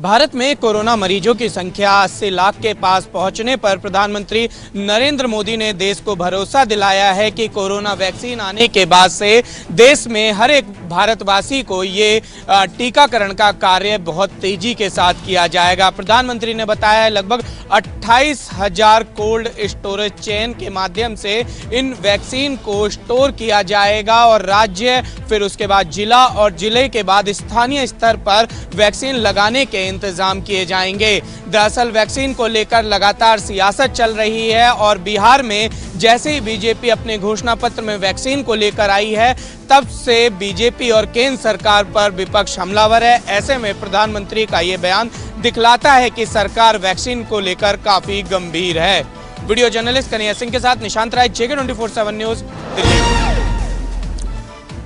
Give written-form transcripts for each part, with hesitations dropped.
भारत में कोरोना मरीजों की संख्या 80 लाख के पास पहुंचने पर प्रधानमंत्री नरेंद्र मोदी ने देश को भरोसा दिलाया है कि कोरोना वैक्सीन आने के बाद से देश में हर एक भारतवासी को ये टीकाकरण का कार्य बहुत तेजी के साथ किया जाएगा। प्रधानमंत्री ने बताया लगभग 28,000 कोल्ड स्टोरेज चेन के माध्यम से इन वैक्सीन को स्टोर किया जाएगा और राज्य, फिर उसके बाद जिला और जिले के बाद स्थानीय स्तर पर वैक्सीन लगाने के इंतजाम किए जाएंगे। दरअसल वैक्सीन को लेकर लगातार सियासत चल रही है और बिहार में जैसे ही बीजेपी अपने घोषणा पत्र में वैक्सीन को लेकर आई है, तब से बीजेपी और केंद्र सरकार पर विपक्ष हमलावर है। ऐसे में प्रधानमंत्री का ये बयान दिखलाता है कि सरकार वैक्सीन को लेकर काफी गंभीर है। वीडियो जर्नलिस्ट कन्हैया सिंह के साथ निशांत राय, JK 24/7 न्यूज, दिल्ली।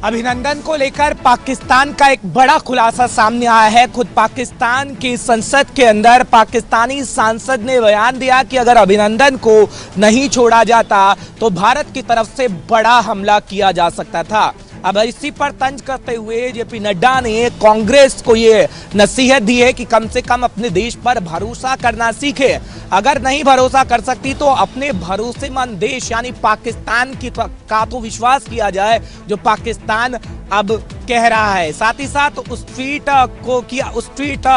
अभिनंदन को लेकर पाकिस्तान का एक बड़ा खुलासा सामने आया है। खुद पाकिस्तान की संसद के अंदर पाकिस्तानी सांसद ने बयान दिया कि अगर अभिनंदन को नहीं छोड़ा जाता तो भारत की तरफ से बड़ा हमला किया जा सकता था। अब इसी पर तंज करते हुए JP नड्डा ने कांग्रेस को ये नसीहत दी है कि कम से कम अपने देश पर भरोसा करना सीखे। अगर नहीं भरोसा कर सकती तो अपने भरोसेमंद देश यानी पाकिस्तान की का तो विश्वास किया जाए जो पाकिस्तान अब कह रहा है। साथ ही साथ उस ट्वीट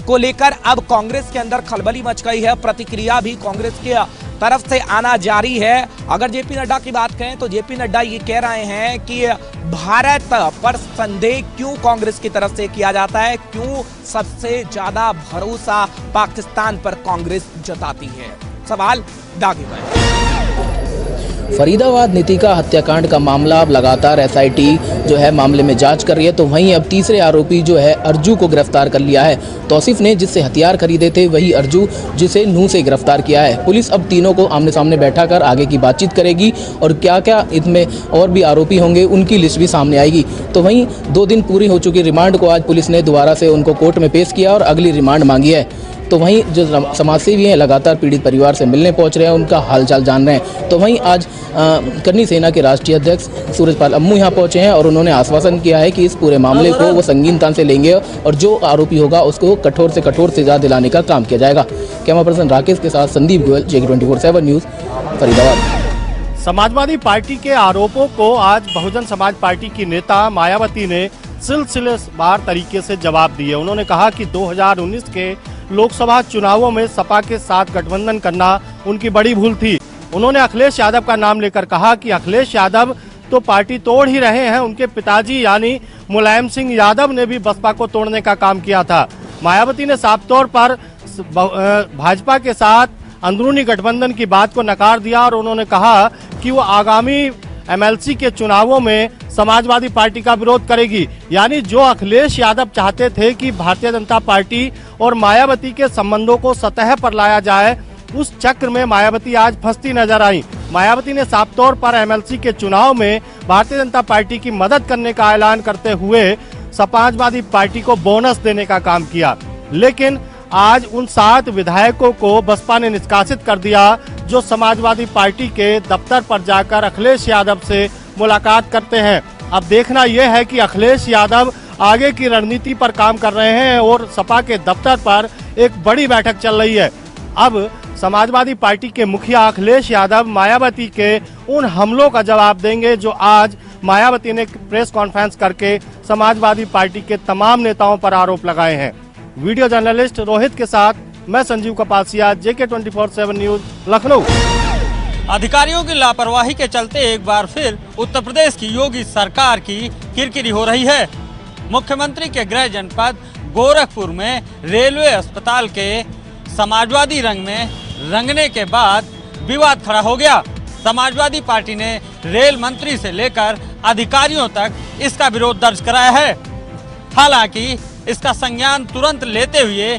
को लेकर अब कांग्रेस के अंदर खलबली मच गई है। प्रतिक्रिया भी कांग्रेस के तरफ से आना जारी है। अगर JP नड्डा की बात करें तो JP नड्डा ये कह रहे हैं कि भारत पर संदेह क्यों कांग्रेस की तरफ से किया जाता है, क्यों सबसे ज्यादा भरोसा पाकिस्तान पर कांग्रेस जताती है। सवाल दागे पर। फरीदाबाद नितिका हत्याकांड का मामला अब लगातार SIT जो है मामले में जांच कर रही है, तो वहीं अब तीसरे आरोपी जो है अर्जू को गिरफ्तार कर लिया है। तौसीफ ने जिससे हथियार खरीदे थे वही अर्जू जिसे नूह से गिरफ्तार किया है। पुलिस अब तीनों को आमने सामने बैठाकर आगे की बातचीत करेगी और क्या क्या इसमें और भी आरोपी होंगे उनकी लिस्ट भी सामने आएगी। तो वहीं 2 दिन पूरी हो चुकी रिमांड को आज पुलिस ने दोबारा से उनको कोर्ट में पेश किया और अगली रिमांड मांगी है। तो वहीं जो समाजसेवी हैं लगातार पीड़ित परिवार से मिलने पहुंच रहे हैं, उनका हालचाल जान रहे हैं। तो वहीं आज करनी सेना के राष्ट्रीय अध्यक्ष सूरजपाल अम्मू यहां पहुंचे हैं और उन्होंने आश्वासन किया है कि इस पूरे मामले को वो संगीनता से लेंगे और जो आरोपी होगा उसको कठोर से कठोर सजा दिलाने का काम किया जाएगा। कैमरा पर्सन राकेश के साथ Sandeep Goyal, JK 24/7 news, Faridabad. Samajwadi party के आरोपों को आज बहुजन समाज पार्टी की नेता मायावती ने सिलसिलेवार तरीके से जवाब दिए। उन्होंने कहा कि 2019 के लोकसभा चुनावों में सपा के साथ गठबंधन करना उनकी बड़ी भूल थी। उन्होंने अखिलेश यादव का नाम लेकर कहा कि अखिलेश यादव तो पार्टी तोड़ ही रहे हैं, उनके पिताजी यानी मुलायम सिंह यादव ने भी बसपा को तोड़ने का काम किया था। मायावती ने साफ तौर पर भाजपा के साथ अंदरूनी गठबंधन की बात को नकार दिया और उन्होंने कहा कि वो आगामी MLC के चुनावों में समाजवादी पार्टी का विरोध करेगी। यानी जो अखिलेश यादव चाहते थे कि भारतीय जनता पार्टी और मायावती के संबंधों को सतह पर लाया जाए, उस चक्र में मायावती आज फंसती नजर आई। मायावती ने साफ तौर पर MLC के चुनाव में भारतीय जनता पार्टी की मदद करने का ऐलान करते हुए समाजवादी पार्टी को बोनस देने का काम किया। लेकिन आज उन 7 विधायकों को बसपा ने निष्कासित कर दिया जो समाजवादी पार्टी के दफ्तर पर जाकर अखिलेश यादव से मुलाकात करते हैं। अब देखना यह है कि अखिलेश यादव आगे की रणनीति पर काम कर रहे हैं और सपा के दफ्तर पर एक बड़ी बैठक चल रही है। अब समाजवादी पार्टी के मुखिया अखिलेश यादव मायावती के उन हमलों का जवाब देंगे जो आज मायावती ने प्रेस कॉन्फ्रेंस करके समाजवादी पार्टी के तमाम नेताओं पर आरोप लगाए हैं। वीडियो जर्नलिस्ट रोहित के साथ मैं संजीव कपासिया, JK 24/7 न्यूज, लखनऊ। अधिकारियों की लापरवाही के चलते एक बार फिर उत्तर प्रदेश की योगी सरकार की किरकिरी हो रही है। मुख्यमंत्री के गृह जनपद गोरखपुर में रेलवे अस्पताल के समाजवादी रंग में रंगने के बाद विवाद खड़ा हो गया। समाजवादी पार्टी ने रेल मंत्री से लेकर अधिकारियों तक इसका विरोध दर्ज कराया है। हालांकि इसका संज्ञान तुरंत लेते हुए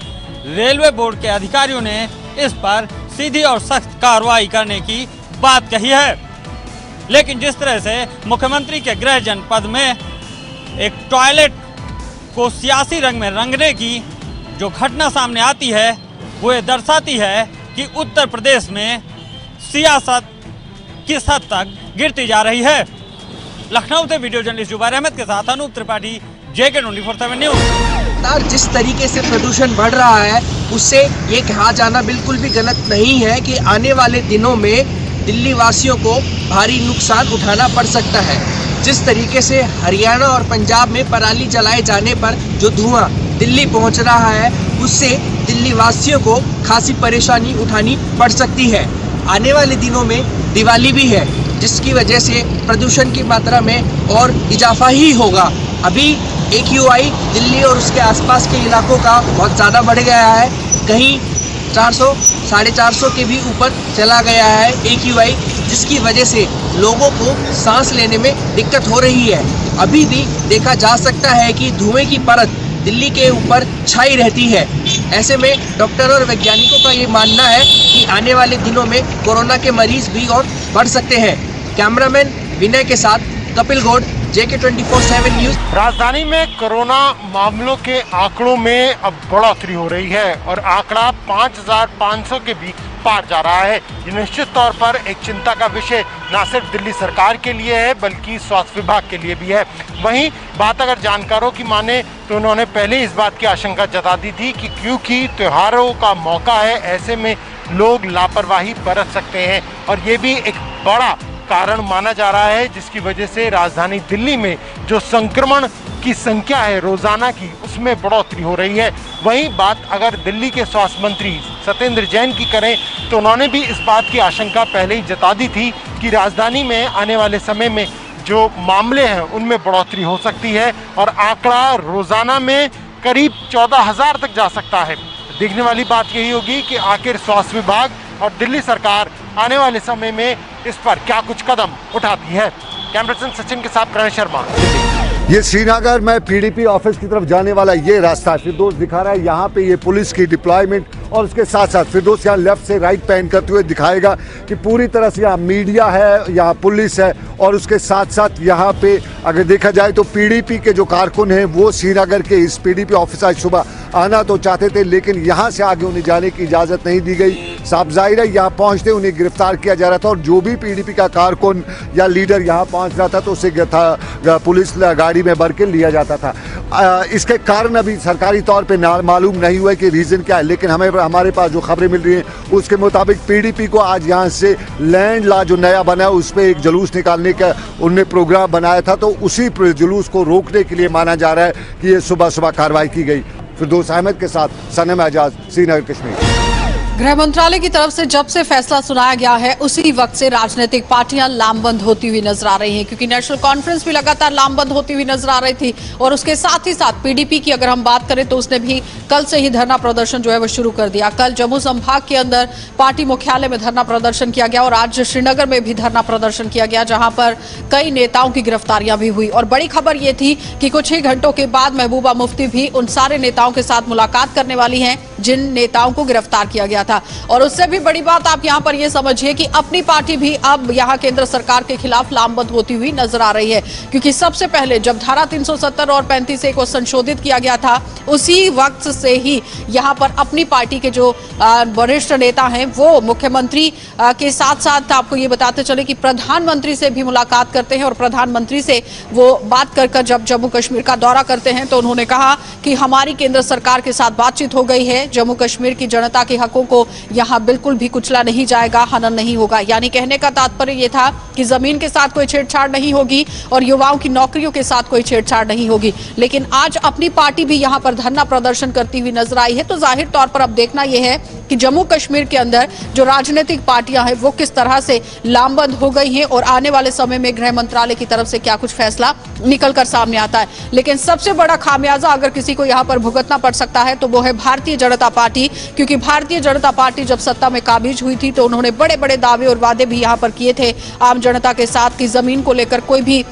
रेलवे बोर्ड के अधिकारियों ने इस पर सीधी और सख्त कार्रवाई करने की बात कही है। लेकिन जिस तरह से मुख्यमंत्री के गृह जनपद में एक टॉयलेट को सियासी रंग में रंगने की जो घटना सामने आती है, वो ये दर्शाती है कि उत्तर प्रदेश में सियासत किस हद तक गिरती जा रही है। लखनऊ से वीडियो जर्नलिस्ट जुबैर अहमद के साथ अनूप त्रिपाठी, JK24/7 न्यूज। जिस तरीके से प्रदूषण बढ़ रहा है उससे ये कहा जाना बिल्कुल भी गलत नहीं है कि आने वाले दिनों में दिल्ली वासियों को भारी नुकसान उठाना पड़ सकता है। जिस तरीके से हरियाणा और पंजाब में पराली जलाए जाने पर जो धुआं दिल्ली पहुंच रहा है उससे दिल्ली वासियों को खासी परेशानी उठानी पड़ सकती है। आने वाले दिनों में दिवाली भी है जिसकी वजह से प्रदूषण की मात्रा में और इजाफा ही होगा। अभी AQI दिल्ली और उसके आसपास के इलाकों का बहुत ज़्यादा बढ़ गया है, कहीं 400, 450 के भी ऊपर चला गया है AQI, जिसकी वजह से लोगों को सांस लेने में दिक्कत हो रही है। अभी भी देखा जा सकता है कि धुएं की परत दिल्ली के ऊपर छाई रहती है। ऐसे में डॉक्टर और वैज्ञानिकों का ये मानना है कि आने वाले दिनों में कोरोना के मरीज भी और बढ़ सकते हैं। कैमरामैन विनय के साथ कपिल गौड़, JK24/7 न्यूज। राजधानी में कोरोना मामलों के आंकड़ों में अब बढ़ोतरी हो रही है और आंकड़ा 5,500 के भी पार जा रहा है। ये निश्चित तौर पर एक चिंता का विषय न सिर्फ दिल्ली सरकार के लिए है बल्कि स्वास्थ्य विभाग के लिए भी है। वहीं बात अगर जानकारों की माने तो उन्होंने पहले इस बात की आशंका जता दी थी कि क्योंकि त्योहारों का मौका है ऐसे में लोग लापरवाही बरत सकते हैं और ये भी एक बड़ा कारण माना जा रहा है जिसकी वजह से राजधानी दिल्ली में जो संक्रमण की संख्या है रोजाना की उसमें बढ़ोतरी हो रही है। वहीं बात अगर दिल्ली के स्वास्थ्य मंत्री सत्येंद्र जैन की करें तो उन्होंने भी इस बात की आशंका पहले ही जता दी थी कि राजधानी में आने वाले समय में जो मामले हैं उनमें बढ़ोतरी हो सकती है और आंकड़ा रोजाना में करीब 14,000 तक जा सकता है। देखने वाली बात यही होगी कि आखिर स्वास्थ्य विभाग और दिल्ली सरकार आने वाले समय में इस पर क्या कुछ कदम उठाती है। कैमरा पर्सन सचिन के साथ करण शर्मा, दिल्ली। ये श्रीनगर में PDP ऑफिस की तरफ जाने वाला ये रास्ता है। फिरदौस दिखा रहा है यहाँ पे ये पुलिस की डिप्लॉयमेंट और उसके साथ साथ फिरदौस यहाँ लेफ्ट से राइट पैन करते हुए दिखाएगा कि पूरी तरह से यहाँ मीडिया है, यहाँ पुलिस है और उसके साथ साथ यहाँ पे अगर देखा जाए तो PDP के जो कारकुन हैं वो श्रीनगर के इस PDP ऑफिस आज सुबह आना तो चाहते थे लेकिन यहाँ से आगे उन्हें जाने की इजाज़त नहीं दी गई। साफ जाहिर है यहाँ पहुँचते उन्हें गिरफ्तार किया जा रहा था और जो भी PDP का कारकुन या लीडर यहाँ पहुँच रहा था तो उसे पुलिस गाड़ी में भर के लिया जाता था। इसके कारण अभी सरकारी तौर पे मालूम नहीं हुआ कि रीज़न क्या है, लेकिन हमारे पास जो खबरें मिल रही हैं उसके मुताबिक PDP को आज यहाँ से लैंड लॉ जो नया बना है उस पर एक जुलूस निकालने का उनने प्रोग्राम बनाया था, तो उसी जुलूस को रोकने के लिए माना जा रहा है कि ये सुबह सुबह कार्रवाई की गई। फिरदौस अहमद के साथ सनम एजाज, श्रीनगर, कश्मीर। गृह मंत्रालय की तरफ से जब से फैसला सुनाया गया है उसी वक्त से राजनीतिक पार्टियां लामबंद होती हुई नजर आ रही हैं, क्योंकि नेशनल कॉन्फ्रेंस भी लगातार लामबंद होती हुई नजर आ रही थी और उसके साथ ही साथ PDP की अगर हम बात करें तो उसने भी कल से ही धरना प्रदर्शन जो है वो शुरू कर दिया। कल जम्मू संभाग के अंदर पार्टी मुख्यालय में धरना प्रदर्शन किया गया और आज श्रीनगर में भी धरना प्रदर्शन किया गया, जहां पर कई नेताओं की गिरफ्तारियां भी हुई। और बड़ी खबर ये थी कि कुछ ही घंटों के बाद महबूबा मुफ्ती भी उन सारे नेताओं के साथ मुलाकात करने वाली हैं जिन नेताओं को गिरफ्तार किया गया था। और उससे भी बड़ी बात आप यहां पर यह समझिए कि अपनी पार्टी भी अब यहां केंद्र सरकार के खिलाफ लामबंद होती हुई नजर आ रही है, क्योंकि सबसे पहले जब धारा 370 और 35A को संशोधित किया गया था उसी वक्त से ही यहां पर अपनी पार्टी के जो वरिष्ठ नेता हैं वो मुख्यमंत्री के साथ साथ आपको ये बताते चले कि प्रधानमंत्री से भी मुलाकात करते हैं और प्रधानमंत्री से वो बात कर जब जम्मू कश्मीर का दौरा करते हैं तो उन्होंने कहा कि हमारी केंद्र सरकार के साथ बातचीत हो गई है, जम्मू कश्मीर की जनता के हकों को यहाँ बिल्कुल भी कुचला नहीं जाएगा, हनन नहीं होगा। यानी कहने का तात्पर्य ये था कि जमीन के साथ कोई छेड़छाड़ नहीं होगी और युवाओं की नौकरियों के साथ कोई छेड़छाड़ नहीं होगी। लेकिन आज अपनी पार्टी भी यहाँ पर धरना प्रदर्शन करती हुई नजर आई है, तो जाहिर तौर पर अब देखना यह है कि जम्मू कश्मीर के अंदर जो राजनीतिक पार्टियां हैं वो किस तरह से लामबंद हो गई हैं और आने वाले समय में गृह मंत्रालय की तरफ से क्या कुछ फैसला निकलकर सामने आता है। लेकिन सबसे बड़ा खामियाजा अगर किसी को यहाँ पर भुगतना पड़ सकता है तो वो है भारतीय जनता पार्टी, क्योंकि भारतीय जनता पार्टी जब सत्ता में काबिज हुई थी तो उन्होंने बड़े बड़े दावे और वादे भी यहाँ पर किए थे आम जनता के साथ कि जमीन को लेकर कोई भी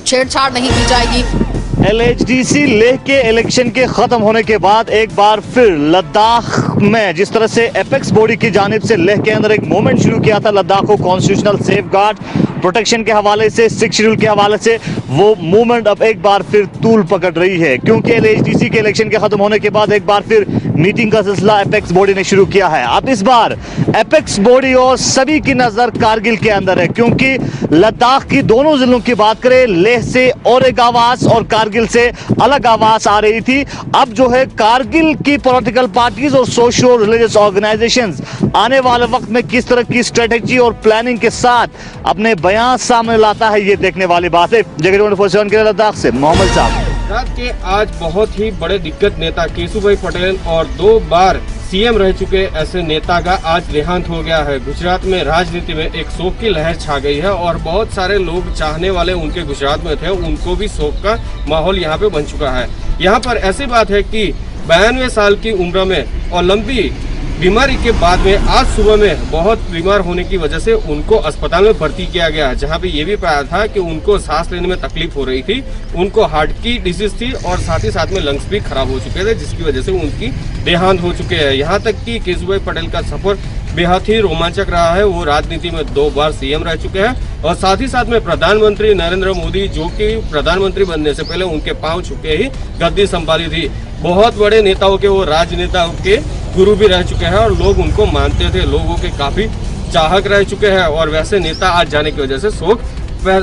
छेड़छाड़ नहीं की जाएगी। LHDC लेह के इलेक्शन के खत्म होने के बाद एक बार फिर लद्दाख में जिस तरह से एपेक्स बॉडी की जानिब से लेह के अंदर एक मूवमेंट शुरू किया था लद्दाख को कॉन्स्टिट्यूशनल सेफगार्ड प्रोटेक्शन के हवाले से, 6 शेड्यूल के हवाले से वो मूवमेंट अब एक बार फिर तूल पकड़ रही है, क्योंकि LHDC के इलेक्शन के खत्म होने के बाद एक बार फिर मीटिंग का सिलसिला एपेक्स बॉडी ने शुरू किया है। अब इस बार एपेक्स बॉडी और सभी की नजर कारगिल के अंदर है, क्योंकि लद्दाख की दोनों जिलों की बात करें, लेह से और एक आवाज और कारगिल से अलग आवाज आ रही थी। अब जो है कारगिल की पॉलिटिकल पार्टीज और सोशल रिलीजियस ऑर्गेनाइजेशंस आने वाले वक्त में किस तरह की स्ट्रेटेजी और प्लानिंग के साथ अपने बयान सामने लाता है, ये देखने वाली बात है। जगह 24/7 के लिए लद्दाख से मोहम्मद साहब। गुजरात के आज बहुत ही बड़े दिग्गज नेता केशुभाई पटेल और 2 बार सीएम रह चुके ऐसे नेता का आज देहांत हो गया है। गुजरात में राजनीति में एक शोक की लहर छा गई है और बहुत सारे लोग चाहने वाले उनके गुजरात में थे, उनको भी शोक का माहौल यहाँ पे बन चुका है। यहाँ पर ऐसी बात है कि 92 साल की उम्र में और लंबी बीमारी के बाद में आज सुबह में बहुत बीमार होने की वजह से उनको अस्पताल में भर्ती किया गया, जहां पे ये भी पाया था कि उनको सांस लेने में तकलीफ हो रही थी, उनको हार्ट की डिजीज थी और साथ ही साथ में लंग्स भी खराब हो चुके थे, जिसकी वजह से उनकी देहांत हो चुके हैं। यहाँ तक कि केशुभाई पटेल का सफर बेहद ही रोमांचक रहा है। वो राजनीति में 2 बार सीएम रह चुके हैं और साथ ही साथ में प्रधानमंत्री नरेंद्र मोदी, जो कि प्रधानमंत्री बनने से पहले उनके पांव छूके ही गद्दी संभाली थी। बहुत बड़े नेताओं के, वो राजनेताओं के गुरु भी रह चुके हैं और लोग उनको मानते थे, लोगों के काफी चाहक रह चुके हैं और वैसे नेता आज जाने की वजह से शोक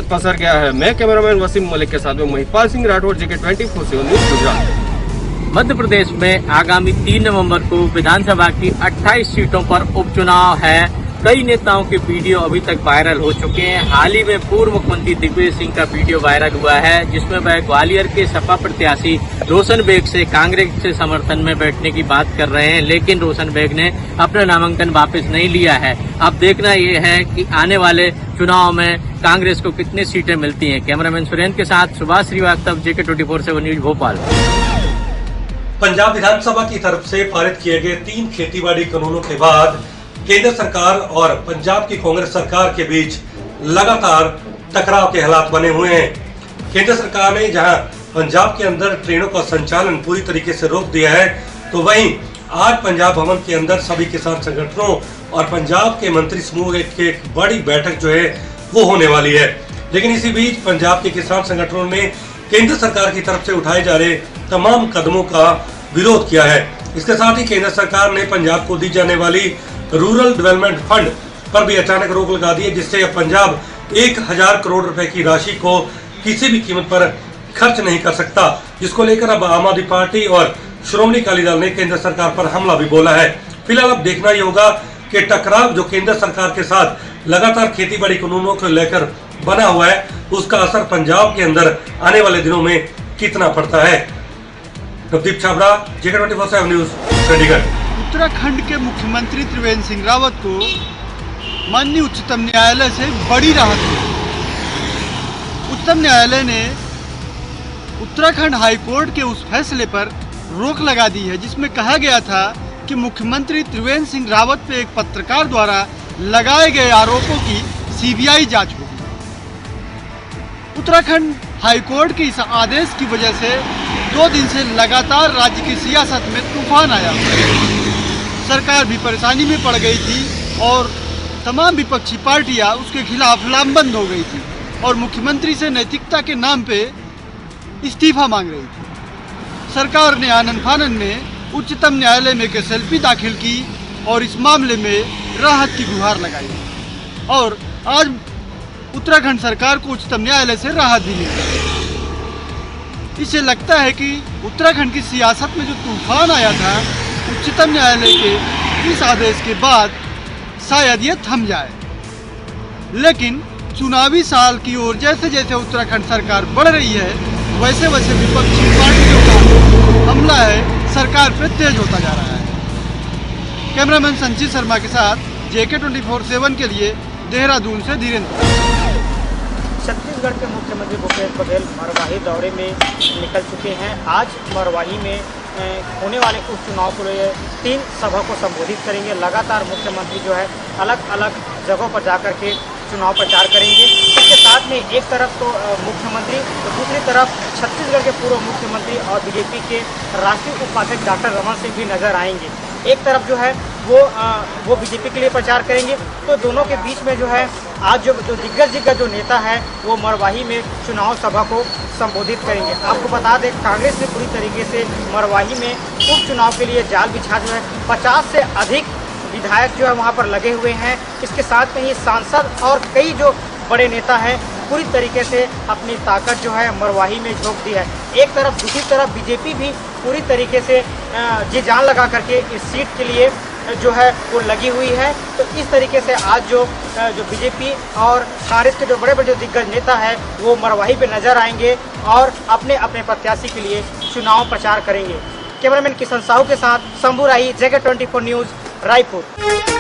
पसर गया है। मैं कैमरामैन वसीम मलिक के साथ में महिपाल सिंह राठौर, JK 24/7 न्यूज़ गुजरात। मध्य प्रदेश में आगामी 3 नवंबर को विधानसभा की 28 सीटों पर उपचुनाव है। कई नेताओं के वीडियो अभी तक वायरल हो चुके हैं। हाल ही में पूर्व मुख्यमंत्री दिग्विजय सिंह का वीडियो वायरल हुआ है, जिसमें वह ग्वालियर के सपा प्रत्याशी रोशन बेग से कांग्रेस के समर्थन में बैठने की बात कर रहे हैं, लेकिन रोशन बेग ने अपना नामांकन वापस नहीं लिया है। अब देखना ये है कि आने वाले चुनाव में कांग्रेस को कितनी सीटें मिलती हैं। कैमरामैन सुरेंद्र के साथ सुभाष श्रीवास्तव, JK 24/7 न्यूज भोपाल। पंजाब विधानसभा की तरफ से पारित किए गए 3 खेतीबाड़ी कानूनों के बाद केंद्र सरकार और पंजाब की कांग्रेस सरकार के बीच लगातार टकराव के हालात बने हुए हैं। केंद्र सरकार ने जहां पंजाब के अंदर ट्रेनों का संचालन पूरी तरीके से रोक दिया है, तो वहीं आज पंजाब भवन के अंदर सभी किसान संगठनों और पंजाब के मंत्री समूह की एक बड़ी बैठक जो है वो होने वाली है। लेकिन इसी बीच पंजाब के किसान संगठनों ने केंद्र सरकार की तरफ से उठाए जा रहे तमाम कदमों का विरोध किया है। इसके साथ ही केंद्र सरकार ने पंजाब को दी जाने वाली रूरल डेवलपमेंट फंड पर भी अचानक रोक लगा दी है, जिससे अब पंजाब 1000 करोड़ रुपए की राशि को किसी भी कीमत पर खर्च नहीं कर सकता, जिसको लेकर अब आम आदमी पार्टी और श्रोमणी अकाली दल ने केंद्र सरकार पर हमला भी बोला है। फिलहाल अब देखना ही होगा कि टकराव जो केंद्र सरकार के साथ लगातार खेती बाड़ी कानूनों को लेकर बना हुआ है, उसका असर पंजाब के अंदर आने वाले दिनों में कितना पड़ता है। Navdeep Chhabra, JK 24/7 News, Chandigarh. उत्तराखंड के मुख्यमंत्री त्रिवेंद्र सिंह रावत को माननीय उच्चतम न्यायालय से बड़ी राहत मिली। उच्चतम न्यायालय ने उत्तराखंड हाईकोर्ट के उस फैसले पर रोक लगा दी है, जिसमें कहा गया था कि मुख्यमंत्री त्रिवेंद्र सिंह रावत पे एक पत्रकार द्वारा लगाए गए आरोपों की CBI जांच होगी। उत्तराखंड हाईकोर्ट के इस आदेश की वजह से 2 दिन से लगातार राज्य की सियासत में तूफान आया। सरकार भी परेशानी में पड़ गई थी और तमाम विपक्षी पार्टियां उसके खिलाफ लामबंद हो गई थी और मुख्यमंत्री से नैतिकता के नाम पे इस्तीफा मांग रही थी। सरकार ने आनन फानन में उच्चतम न्यायालय में केस LP दाखिल की और इस मामले में राहत की गुहार लगाई और आज उत्तराखंड सरकार को उच्चतम न्यायालय से राहत भी मिली। इससे लगता है कि उत्तराखंड की सियासत में जो तूफान आया था, उच्चतम न्यायालय के इस आदेश के बाद शायद ये थम जाए। लेकिन चुनावी साल की ओर जैसे जैसे उत्तराखंड सरकार बढ़ रही है, वैसे वैसे विपक्षी पार्टियों का हमला है सरकार पे तेज होता जा रहा है। कैमरामैन संजीव शर्मा के साथ JK 24/7 के लिए देहरादून से धीरेन्द्र। छत्तीसगढ़ के मुख्यमंत्री भूपेश बघेल मरवाही दौरे में निकल चुके हैं। आज मरवाही में होने वाले उपचुनाव को लिए 3 सभा को संबोधित करेंगे। लगातार मुख्यमंत्री जो है अलग अलग जगहों पर जाकर के चुनाव प्रचार करेंगे। इसके साथ में एक तरफ तो मुख्यमंत्री, तो दूसरी तरफ छत्तीसगढ़ के पूर्व मुख्यमंत्री और BJP के राष्ट्रीय उपाध्यक्ष डॉक्टर रमन सिंह भी नजर आएंगे। एक तरफ जो है वो बीजेपी के लिए प्रचार करेंगे। तो दोनों के बीच में जो है आज जो दिग्गज जो नेता है वो मरवाही में चुनाव सभा को संबोधित करेंगे। आपको बता दें, कांग्रेस ने पूरी तरीके से मरवाही में उपचुनाव के लिए जाल बिछा जो है 50 से अधिक विधायक जो है वहाँ पर लगे हुए हैं। इसके साथ में ही सांसद और कई जो बड़े नेता हैं पूरी तरीके से अपनी ताकत जो है मरवाही में झोंक दी है। एक तरफ, दूसरी तरफ बीजेपी भी पूरी तरीके से जी जान लगा करके इस सीट के लिए जो है वो लगी हुई है। तो इस तरीके से आज जो बीजेपी और कांग्रेस के जो बड़े बड़े दिग्गज नेता है वो मरवाही पे नजर आएंगे और अपने अपने प्रत्याशी के लिए चुनाव प्रचार करेंगे। कैमरामैन किशन साहू के साथ शंभू राही, जगह 24 न्यूज़, रायपुर।